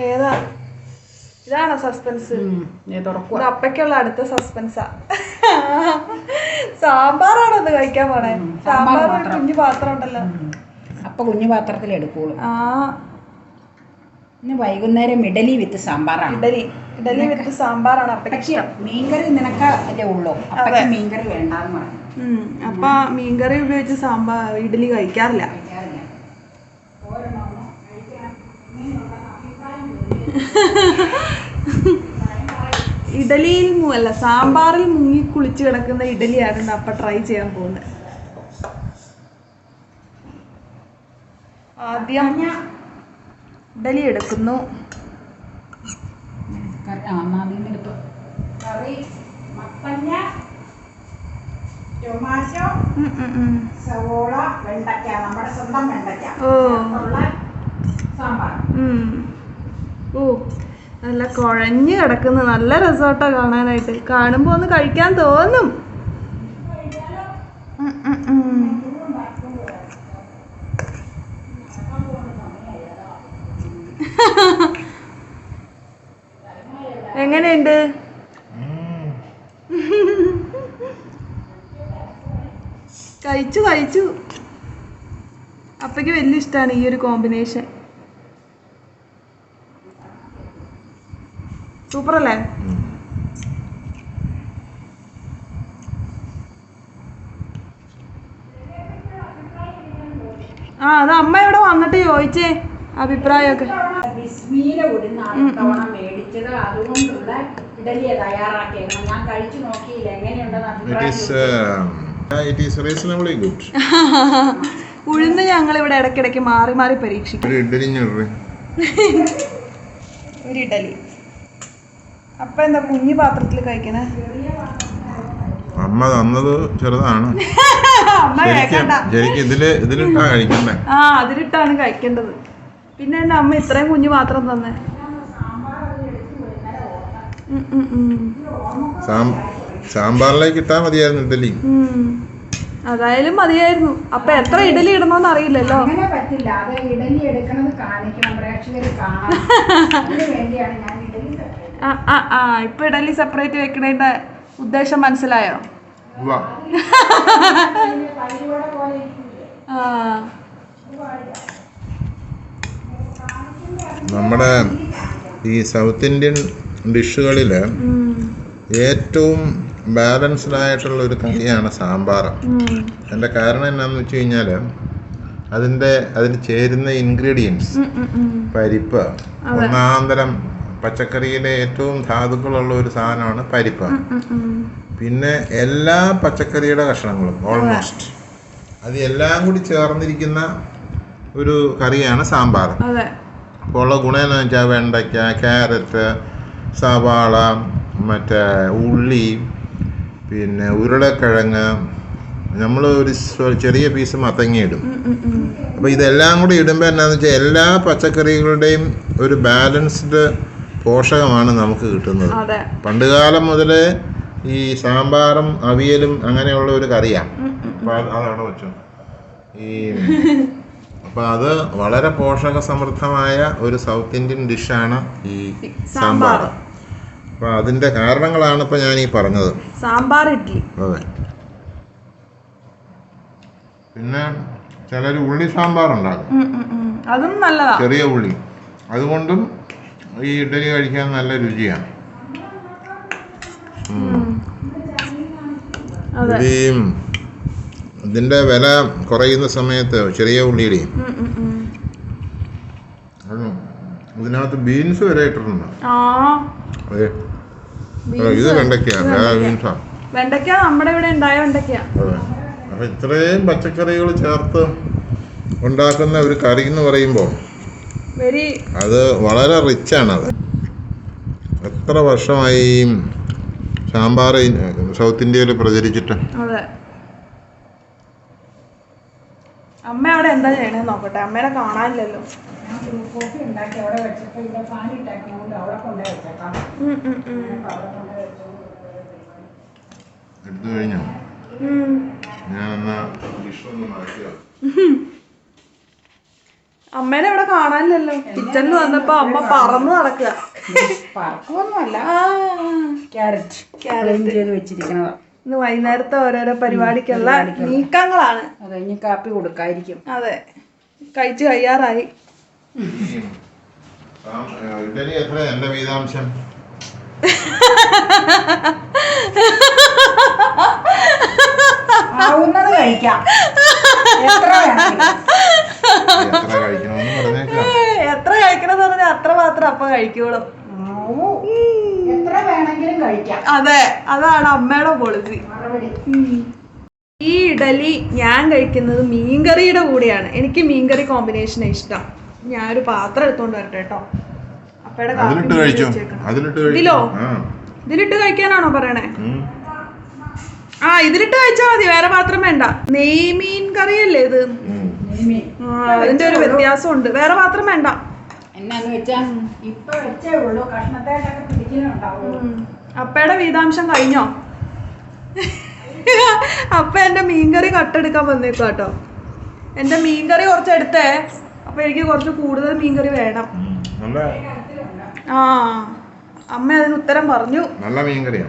ഏതാ? ഇതാണോ സസ്പെൻസ്? അപ്പയ്ക്കുള്ള അടുത്ത സസ്പെൻസാ. സാമ്പാറാണോ ഒന്ന് കഴിക്കാൻ പോണേ? സാമ്പാർ കുഞ്ഞു പാത്രം ഉണ്ടല്ലോ. അപ്പൊ കുഞ്ഞു പാത്രത്തിൽ എടുക്കുള്ളൂ. ഇന്ന് വൈകുന്നേരം ഇഡലി വിത്ത് സാമ്പാറാണ്. ഇഡലി വിത്ത് സാമ്പാറാണ് അപ്പയ്ക്ക്. മീൻകറി നിനക്ക് അല്ലേ ഉള്ളൂ, അപ്പയ്ക്ക് മീൻകറി വേണ്ടാന്ന് പറഞ്ഞു. അപ്പൊ മീൻകറി ഉപയോഗിച്ച് ഇഡലി കഴിക്കാറില്ല. ഇഡലിയിൽ അല്ല, സാമ്പാറിൽ മുങ്ങി കുളിച്ച് കിടക്കുന്ന ഇഡലിയാണ് അപ്പ ട്രൈ ചെയ്യാൻ പോകുന്നത്. ആദ്യം ഇഡലി എടുക്കുന്നു. കറി മത്തങ്ങ, ടൊമാറ്റോ, സവോള, വെണ്ടയ്ക്ക, നമ്മുടെ സ്വന്തം വെണ്ടയ്ക്ക സാമ്പാർ. നല്ല കുഴഞ്ഞ് കിടക്കുന്നു. നല്ല രസോട്ടോ കാണാനായിട്ട്. കാണുമ്പോ ഒന്ന് കഴിക്കാൻ തോന്നും. എങ്ങനെയുണ്ട്? കഴിച്ചു. അപ്പയ്ക്ക് വലിയ ഇഷ്ടമാണ് ഈ ഒരു കോമ്പിനേഷൻ. സൂപ്പർ അല്ലേ? അത് അമ്മ ഇവിടെ വന്നിട്ട് ചോദിച്ചേ അഭിപ്രായമൊക്കെ. ഉഴുന്ന് ഞങ്ങൾ ഇവിടെ ഇടയ്ക്കിടയ്ക്ക് മാറി മാറി പരീക്ഷിക്കും. ഒരു ഇഡലി. അപ്പൊ എന്താ കുഞ്ഞു പാത്രത്തിൽ കഴിക്കണേ? അമ്മ തന്നത് ചെറുതാണ്. അതിലിട്ടാണ് കഴിക്കേണ്ടത്. പിന്നെ എന്റെ അമ്മ ഇത്രയും കുഞ്ഞു പാത്രം തന്നെ. സാമ്പാറിലേക്ക് ഇട്ടാ മതിയായിരുന്നു ഇഡലി. അതായാലും മതിയായിരുന്നു. അപ്പൊ എത്ര ഇഡലി ഇടണോന്ന് അറിയില്ലല്ലോ. അങ്ങനെ പറ്റില്ല. അത് ഇഡലി എടുക്കണത് കാണിക്കണം, പ്രേക്ഷകർ കാണണം. അതിനു വേണ്ടിയാണ് ഞാൻ ഇഡലി. ഇപ്പൊ ഇഡലി സെപ്പറേറ്റ് വെക്കണേന്റെ ഉദ്ദേശം മനസ്സിലായോ? നമ്മുടെ ഈ സൗത്ത് ഇന്ത്യൻ ഡിഷുകളില് ഏറ്റവും ബാലൻസ്ഡ് ആയിട്ടുള്ള ഒരു കറിയാണ് സാമ്പാർ. അതിന്റെ കാരണം എന്നാന്ന് വെച്ച് കഴിഞ്ഞാല് അതിന് ചേരുന്ന ഇൻഗ്രീഡിയൻസ് പരിപ്പ്, ഒന്നാന്തരം പച്ചക്കറിയിലെ ഏറ്റവും ധാതുക്കളുള്ള ഒരു സാധനമാണ് പരിപ്പ്. പിന്നെ എല്ലാ പച്ചക്കറിയുടെ കഷ്ണങ്ങളും ഓൾമോസ്റ്റ് അത് എല്ലാം കൂടി ചേർന്നിരിക്കുന്ന ഒരു കറിയാണ് സാമ്പാർ. അപ്പോൾ ഉള്ള ഗുണം എന്ന് വെച്ചാൽ വെണ്ടയ്ക്ക, ക്യാരറ്റ്, സവാള, മറ്റേ ഉള്ളി, പിന്നെ ഉരുളക്കിഴങ്ങ്, നമ്മൾ ഒരു ചെറിയ പീസ് മത്തങ്ങ ഇടും. അപ്പോൾ ഇതെല്ലാം കൂടി ഇടുമ്പോൾ എന്നാന്ന് വെച്ചാൽ എല്ലാ പച്ചക്കറികളുടെയും ഒരു ബാലൻസ്ഡ് പോഷകമാണ് നമുക്ക് കിട്ടുന്നത്. പണ്ടുകാലം മുതലേ ഈ സാമ്പാറും അവിയലും അങ്ങനെയുള്ള ഒരു കറിയാണ്. അതവിടെ വെച്ചു. അപ്പം അത് വളരെ പോഷക സമൃദ്ധമായ ഒരു സൗത്ത് ഇന്ത്യൻ ഡിഷാണ് ഈ സാമ്പാർ. അപ്പം അതിന്റെ കാരണങ്ങളാണ് ഇപ്പൊ ഞാൻ ഈ പറഞ്ഞത്. സാമ്പാർ ഇഡ്ഡലി. അതെ. പിന്നെ ചിലർ ഉള്ളി സാമ്പാർ ഉണ്ടാക്കും. അതും നല്ലതാ. ചെറിയ ഉള്ളി. അതുകൊണ്ടും ഈ ഇഡ്ഡലി കഴിക്കാൻ നല്ല രുചിയാണ്. ഇതിന്റെ വില കുറയുന്ന സമയത്ത് ചെറിയ ഉള്ളിയുടെയും ഇതിനകത്ത് ബീൻസ് വരെ ഇട്ടിട്ടുണ്ട്. അതെ, ഇത് വെണ്ടയ്ക്ക, ബീൻസാ. വെണ്ടയ്ക്ക നമ്മുടെ ഇവിടെ ഉണ്ടായ വെണ്ടയ്ക്ക. അതെ. അപ്പൊ ഇത്രയും പച്ചക്കറികൾ ചേർത്ത് ഉണ്ടാക്കുന്ന ഒരു കറി എന്ന് പറയുമ്പോൾ അത് വളരെ റിച്ചാണത്. എത്ര വർഷമായി സാമ്പാർ സൗത്ത് ഇന്ത്യയിൽ പ്രചരിച്ചിട്ട്. അമ്മ അവിടെ എന്താ ചെയ്യണേ നോക്കട്ടെ. അമ്മേനെ കാണാനില്ലല്ലോ. എടുത്തു കഴിഞ്ഞോ? ഞാൻ എന്നാ ഡിഷ് ഒന്ന് മാറ്റിയോ? അമ്മേനെ ഇവിടെ കാണാനില്ലല്ലോ. കിച്ചണിൽ വന്നപ്പോ അമ്മ പറന്ന് നടക്കുക. പറക്കൊന്നുമല്ല, ക്യാരറ്റ് ചെയ്ത് വെച്ചിരിക്കണതാ. ഇന്ന് വൈകുന്നേരത്തെ ഓരോരോ പരിപാടിക്കുള്ള നീക്കങ്ങളാണ്. അത് കഴിഞ്ഞ് കാപ്പി കൊടുക്കായിരിക്കും. അതെ, കഴിച്ചു കഴിയാറായി. ഇഡലി എത്ര എന്റെ വീതാംശം? ആവുന്നത് കഴിക്കാം. എത്ര കഴിക്കണമെന്ന് പറഞ്ഞേക്കാം. എത്ര കഴിക്കണമെന്ന് പറഞ്ഞാൽ അത്ര മാത്രം അപ്പൊ കഴിക്കോളൂ. എത്ര വേണമെങ്കിലും കഴിക്കാം. അതെ, അതാണ് അമ്മയുടെ പോളിസി. ഈ ഇഡലി ഞാൻ കഴിക്കുന്നത് മീൻകറിയുടെ കൂടെയാണ്. എനിക്ക് മീൻകറി കോമ്പിനേഷൻ ഇഷ്ടം. ഞാനൊരു പാത്രം എടുത്തോണ്ട് വരട്ടെ കേട്ടോ. അപ്പയുടെ ഇതിലിട്ട് കഴിക്കാനാണോ പറയണേ? ഇതിലിട്ട് കഴിച്ചാ മതി, വേറെ പാത്രം വേണ്ട. നെയ്മീൻ കറിയല്ലേ ഇത്? അതിന്റെ ഒരു വ്യത്യാസം ഉണ്ട്, വേറെ പാത്രം വേണ്ട. എന്നാന്ന് വെച്ചാ ഇപ്പൊ വെച്ചേ ഉള്ളൂ, കഷ്ണത്തായിട്ടൊക്കെ പിടിക്കുന്നുണ്ടാവുള്ളൂ. അപ്പയുടെ വീതാംശം കഴിഞ്ഞോ? അപ്പ എന്റെ മീൻകറി കട്ടെടുക്കാൻ വന്നേക്കോ കേട്ടോ. എന്റെ മീൻകറി കുറച്ച് എടുത്തേ, അപ്പൊ എനിക്ക് കുറച്ച് കൂടുതൽ മീൻകറി വേണം. അമ്മ അതിന് ഉത്തരം പറഞ്ഞു. നല്ല മീൻകറിയാ.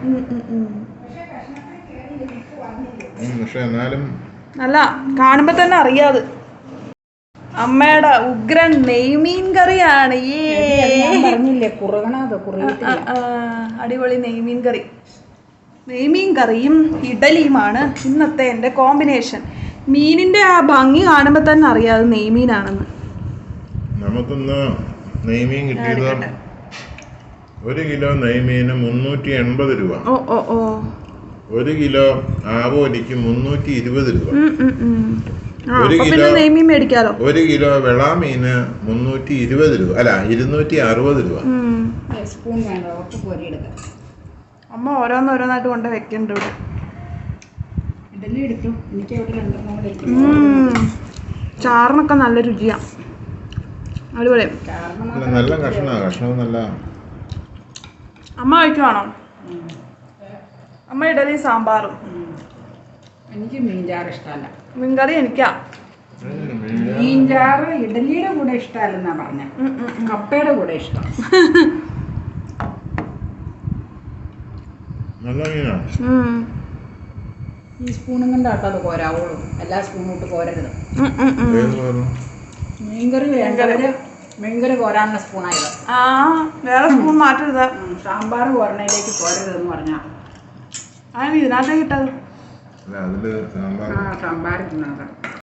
നല്ല കാണുമ്പോ തന്നെ അറിയാത്. അമ്മയുടെ ഉഗ്രൻ നെയ്മീൻ കറിയാണ്. അടിപൊളി നെയ്മീൻ കറി. നെയ്മീൻ കറിയും ഇഡലിയുമാണ് ഇന്നത്തെ എൻ്റെ കോമ്പിനേഷൻ. മീനിന്റെ ആ ഭംഗി കാണുമ്പോ തന്നെ അറിയാതെ നെയ്മീനാണെന്ന്. നമുക്കിന്ന് നെയ്മീൻ കിട്ടിയത് 1 കിലോ നെയ്മീന് 380 രൂപ. 1 കിലോ ആവോലിക്ക് 320 രൂപ. 1 കിലോ നെയ്മീൻ മേടിക്കാലോ. 1 കിലോ വെളാമീന് 320 രൂപ, അല്ല 260 രൂപ. സ്പൂൺ വേണ്ട, പൊരിയെടുക്കാം. അമ്മ ഓരോന്നോരോന്നായിട്ട് കൊണ്ട് വെക്കണ്ട് ഇവിടെ. ഇഡലി എടുത്തു, എനിക്ക് അവിടെ 2 ചാറിനൊക്കെ നല്ല രുചിയാ, അടിപൊളി. നല്ല കഷ്ണം നല്ല. അമ്മ കഴിക്കുവാണോ? അമ്മ ഇഡലി സാമ്പാറും. എനിക്ക് മീൻചാറ് ഇഷ്ടമല്ല. മീൻകറി എനിക്കാ. മീൻചാറ് ഇഡലിയുടെ കൂടെ ഇഷ്ടമല്ലെന്നാ പറഞ്ഞ, കപ്പയുടെ കൂടെ ഇഷ്ടം. ഈ സ്പൂണും കൊണ്ടാട്ടോ അത് കോരാവുള്ളൂ, എല്ലാ സ്പൂണും ഇട്ട് കോരരുത്. മീൻകറി വേണ്ടവര് മീൻകറി കോരാനുള്ള സ്പൂണായത്. വേറെ സ്പൂൺ മാറ്റരുത്. സാമ്പാർ കോരണയിലേക്ക് കോരരുതെന്ന് പറഞ്ഞാ ഇതിനകത്തേക്ക് ഇട്ടത്. സാമ്പാർ സാമ്പാർ തിന്നാതെ